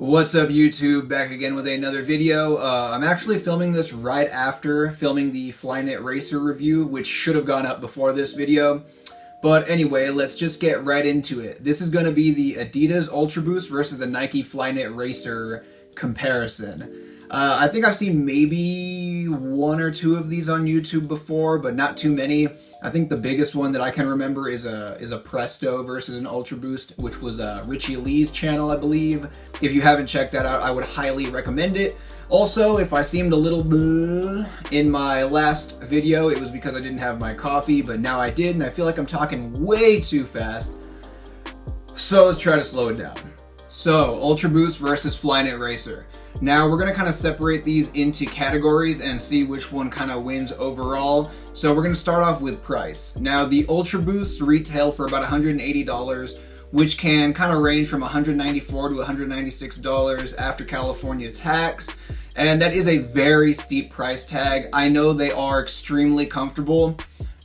What's up YouTube, back again with another video. I'm actually filming this right after filming the Flyknit Racer review, which should have gone up before this video. But anyway, let's just get right into it. This is going to be the Adidas Ultra Boost versus the Nike Flyknit Racer comparison. I think I've seen maybe one or two of these on YouTube before, but not too many. I think the biggest one that I can remember is a Presto versus an Ultra Boost, which was Richie Lee's channel, I believe. If you haven't checked that out, I would highly recommend it. Also, if I seemed a little bleh in my last video, it was because I didn't have my coffee, but now I did, and I feel like I'm talking way too fast. So let's try to slow it down. So, Ultra Boost versus Flyknit Racer. Now, we're going to kind of separate these into categories and see which one kind of wins overall. So we're going to start off with price. Now, the Ultra Boosts retail for about $180, which can kind of range from $194 to $196 after California tax. And that is a very steep price tag. I know they are extremely comfortable,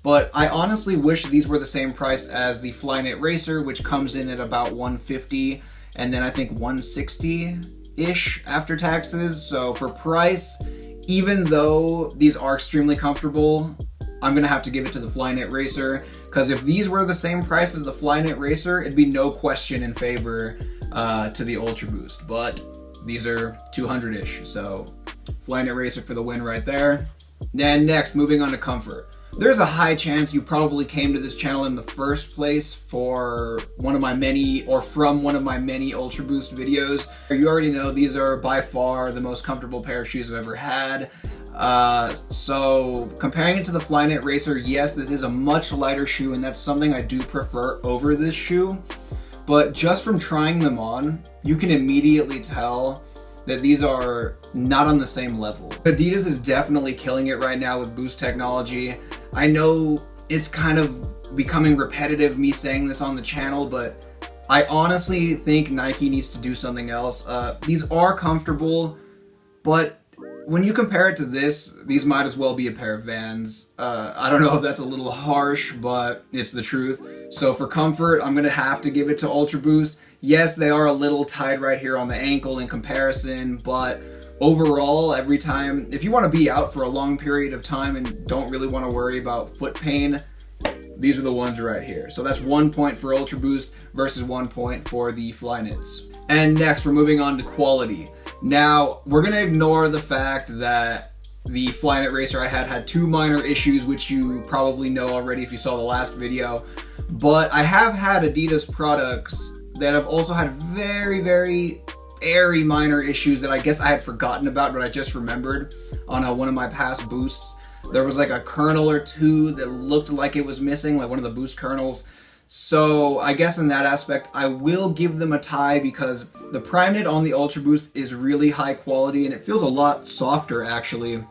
but I honestly wish these were the same price as the Flyknit Racer, which comes in at about $150 and then I think $160-ish after taxes. So for price, even though these are extremely comfortable, I'm gonna have to give it to the Flyknit Racer, because if these were the same price as the Flyknit Racer, it'd be no question in favor to the Ultra Boost. But these are 200-ish, so Flyknit Racer for the win right there. Then next, moving on to comfort. There's a high chance you probably came to this channel in the first place for one of my many, or from one of my many Ultra Boost videos. You already know these are by far the most comfortable pair of shoes I've ever had. So comparing it to the Flyknit Racer, yes, this is a much lighter shoe, and that's something I do prefer over this shoe. But just from trying them on, you can immediately tell that these are not on the same level. Adidas is definitely killing it right now with Boost technology. I know it's kind of becoming repetitive me saying this on the channel, but I honestly think Nike needs to do something else. These are comfortable, but when you compare it to this, these might as well be a pair of Vans. I don't know if that's a little harsh, but it's the truth. So for comfort, I'm gonna have to give it to Ultra Boost. Yes, they are a little tight right here on the ankle in comparison, but overall, every time, if you want to be out for a long period of time and don't really want to worry about foot pain, these are the ones right here. So that's 1 point for Ultra Boost versus 1 point for the Flyknits. And next, we're moving on to quality. Now, we're going to ignore the fact that the Flyknit Racer I had two minor issues, which you probably know already if you saw the last video. But I have had Adidas products that have also had very, very minor issues that I guess I had forgotten about, but I just remembered on one of my past boosts. There was like a kernel or two that looked like it was missing, like one of the boost kernels. So I guess in that aspect, I will give them a tie, because the Prime-Knit on the Ultra Boost is really high quality, and it feels a lot softer actually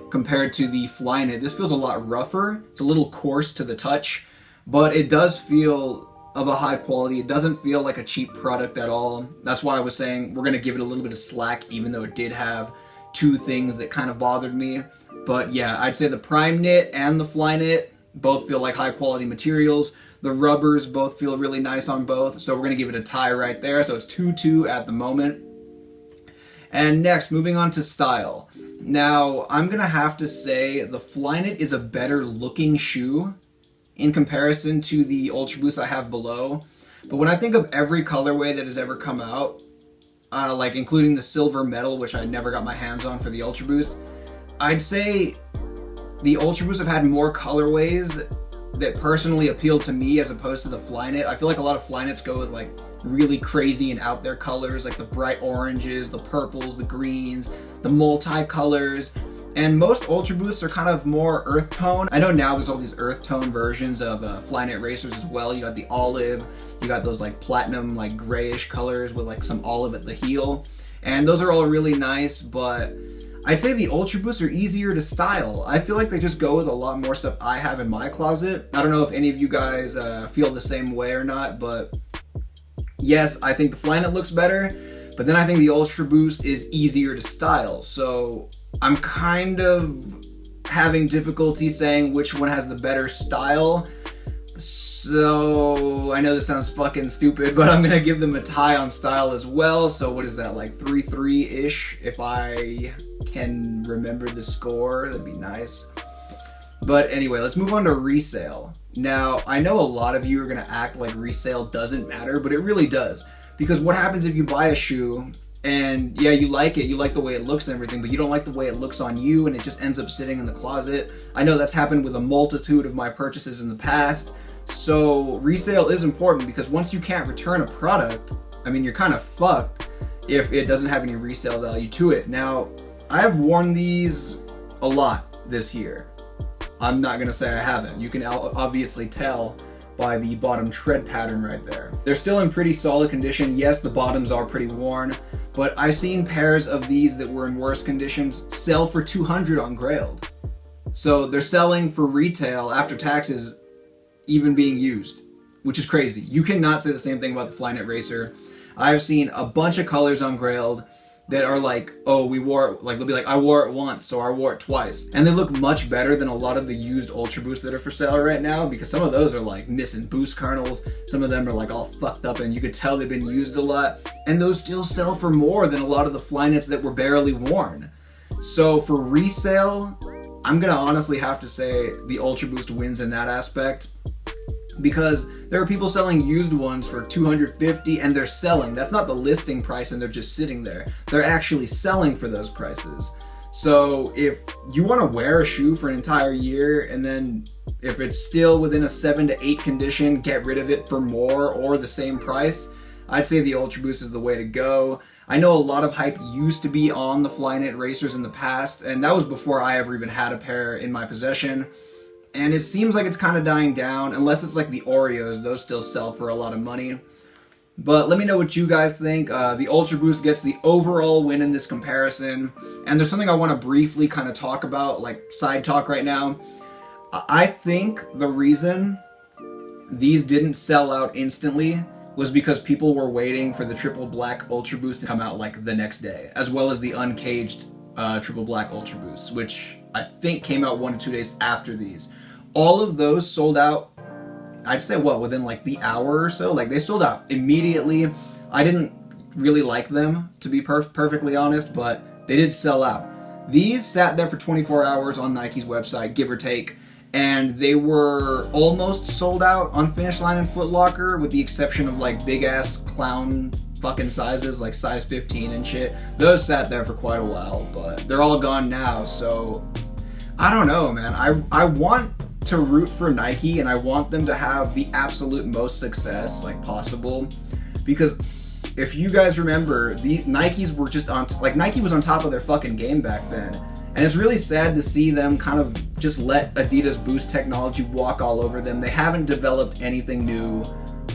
compared to the Flyknit. This feels a lot rougher. It's a little coarse to the touch, but it does feel of a high quality. It doesn't feel like a cheap product at all. That's why I was saying we're gonna give it a little bit of slack, even though it did have two things that kind of bothered me. But yeah, I'd say the Prime-Knit and the Flyknit both feel like high quality materials. The rubbers both feel really nice on both, so we're gonna give it a tie right there. So it's 2-2 at the moment. And next, moving on to style. Now, I'm gonna have to say the Flyknit is a better looking shoe in comparison to the Ultra Boost I have below. But when I think of every colorway that has ever come out, like including the silver metal, which I never got my hands on for the Ultra Boost, I'd say the Ultra Boost have had more colorways that personally appeal to me as opposed to the Flyknit. I feel like a lot of Flyknits go with like really crazy and out there colors, like the bright oranges, the purples, the greens, the multi-colors. And most Ultra Boosts are kind of more earth tone. I know now there's all these earth tone versions of Flyknit Racers as well. You got the olive, you got those like platinum, like grayish colors with like some olive at the heel. And those are all really nice, but I'd say the Ultra Boosts are easier to style. I feel like they just go with a lot more stuff I have in my closet. I don't know if any of you guys feel the same way or not, but yes, I think the Flyknit looks better, but then I think the Ultra Boost is easier to style. So I'm kind of having difficulty saying which one has the better style. So, I know this sounds fucking stupid, but I'm gonna give them a tie on style as well. So what is that, like 3-3-ish? If I can remember the score, that'd be nice. But anyway, let's move on to resale. Now, I know a lot of you are gonna act like resale doesn't matter, but it really does. Because what happens if you buy a shoe and yeah, you like it, you like the way it looks and everything, but you don't like the way it looks on you and it just ends up sitting in the closet. I know that's happened with a multitude of my purchases in the past. So resale is important because once you can't return a product, I mean, you're kind of fucked if it doesn't have any resale value to it. Now, I have worn these a lot this year. I'm not gonna say I haven't. You can obviously tell by the bottom tread pattern right there. They're still in pretty solid condition. Yes, the bottoms are pretty worn, but I've seen pairs of these that were in worse conditions sell for $200 on Grailed. So they're selling for retail after taxes even being used, which is crazy. You cannot say the same thing about the Flyknit Racer. I've seen a bunch of colors on Grailed that are like, oh, we wore it, like they'll be like, I wore it once, so I wore it twice. And they look much better than a lot of the used Ultra Boosts that are for sale right now, because some of those are like missing boost kernels. Some of them are like all fucked up and you could tell they've been used a lot. And those still sell for more than a lot of the Flyknits that were barely worn. So for resale, I'm gonna honestly have to say the Ultra Boost wins in that aspect, because there are people selling used ones for $250 and they're selling. That's not the listing price and they're just sitting there. They're actually selling for those prices. So if you want to wear a shoe for an entire year and then if it's still within a 7 to 8 condition, get rid of it for more or the same price, I'd say the Ultra Boost is the way to go. I know a lot of hype used to be on the Flyknit Racers in the past, and that was before I ever even had a pair in my possession. And it seems like it's kind of dying down, unless it's like the Oreos. Those still sell for a lot of money. But let me know what you guys think. The Ultra Boost gets the overall win in this comparison. And there's something I want to briefly kind of talk about, like side talk right now. I think the reason these didn't sell out instantly was because people were waiting for the triple black Ultra Boost to come out like the next day, as well as the uncaged triple black Ultra Boost, which I think came out 1 to 2 days after these. All of those sold out, I'd say what, within like the hour or so? Like they sold out immediately. I didn't really like them, to be perfectly honest, but they did sell out. These sat there for 24 hours on Nike's website, give or take, and they were almost sold out on Finish Line and Foot Locker, with the exception of like big ass clown fucking sizes like size 15 and shit. Those sat there for quite a while, but they're all gone now. So I don't know, man. I want to root for Nike and I want them to have the absolute most success like possible, because if you guys remember, the Nikes were just on like Nike was on top of their fucking game back then. And it's really sad to see them kind of just let Adidas Boost technology walk all over them. They haven't developed anything new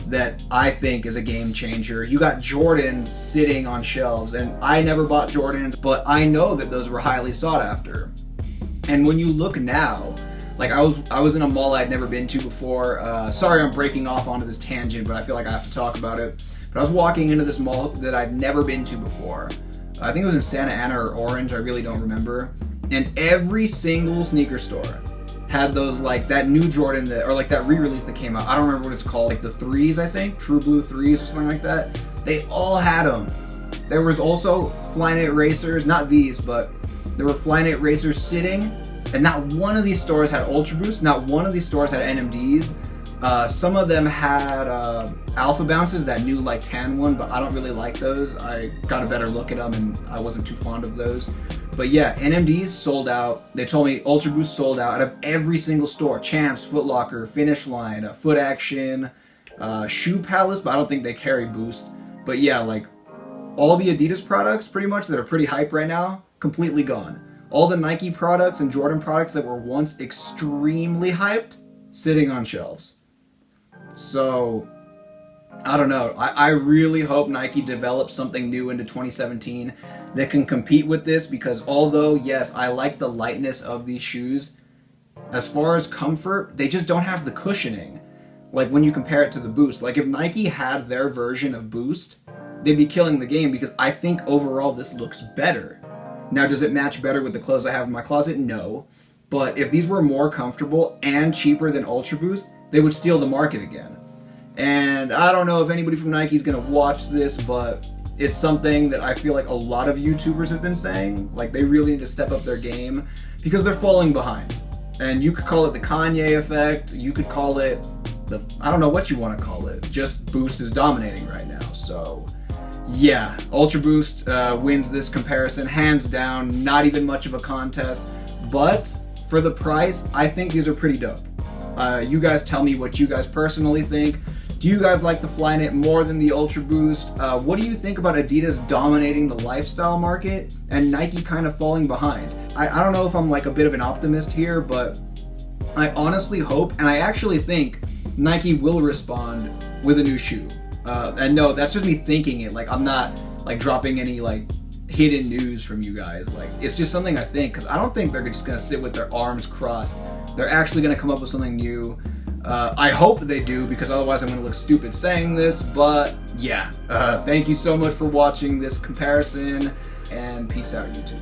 that I think is a game changer. You got Jordans sitting on shelves, and I never bought Jordans, but I know that those were highly sought after. And when you look now, like I was in a mall I'd never been to before. Sorry I'm breaking off onto this tangent, but I feel like I have to talk about it. But I was walking into this mall that I'd never been to before. I think it was in Santa Ana or Orange, I really don't remember. And every single sneaker store had those, like that new Jordan that, or like that re-release that came out. I don't remember what it's called, like the 3s, I think, True Blue 3s or something like that. They all had them. There was also Flyknit Racers, not these, but there were Flyknit Racers sitting, and not one of these stores had Ultra Boost, not one of these stores had NMDs. Some of them had Alpha Bounces, that new like tan one, but I don't really like those. I got a better look at them and I wasn't too fond of those. But yeah, NMDs sold out. They told me Ultra Boost sold out of every single store. Champs, Foot Locker, Finish Line, Foot Action, Shoe Palace, but I don't think they carry Boost. But yeah, like all the Adidas products pretty much that are pretty hype right now, completely gone. All the Nike products and Jordan products that were once extremely hyped, sitting on shelves. So, I don't know. I really hope Nike develops something new into 2017 that can compete with this, because although, yes, I like the lightness of these shoes, as far as comfort, they just don't have the cushioning. Like when you compare it to the Boost. Like if Nike had their version of Boost, they'd be killing the game, because I think overall this looks better. Now, does it match better with the clothes I have in my closet? No. But if these were more comfortable and cheaper than Ultra Boost, they would steal the market again. And I don't know if anybody from Nike is going to watch this, but it's something that I feel like a lot of YouTubers have been saying. Like, they really need to step up their game because they're falling behind. And you could call it the Kanye effect. You could call it I don't know what you want to call it. Just Boost is dominating right now. So yeah, Ultra Boost wins this comparison hands down. Not even much of a contest. But for the price, I think these are pretty dope. You guys tell me what you guys personally think. Do you guys like the Flyknit more than the Ultra Boost? What do you think about Adidas dominating the lifestyle market and Nike kind of falling behind? I don't know if I'm like a bit of an optimist here, but I honestly hope, and I actually think Nike will respond with a new shoe. And no, that's just me thinking it. Like, I'm not like dropping any like hidden news from you guys. Like, it's just something I think, because I don't think they're just gonna sit with their arms crossed. They're actually gonna come up with something new. I hope they do, because otherwise I'm gonna look stupid saying this. But yeah, thank you so much for watching this comparison, and peace out, YouTube.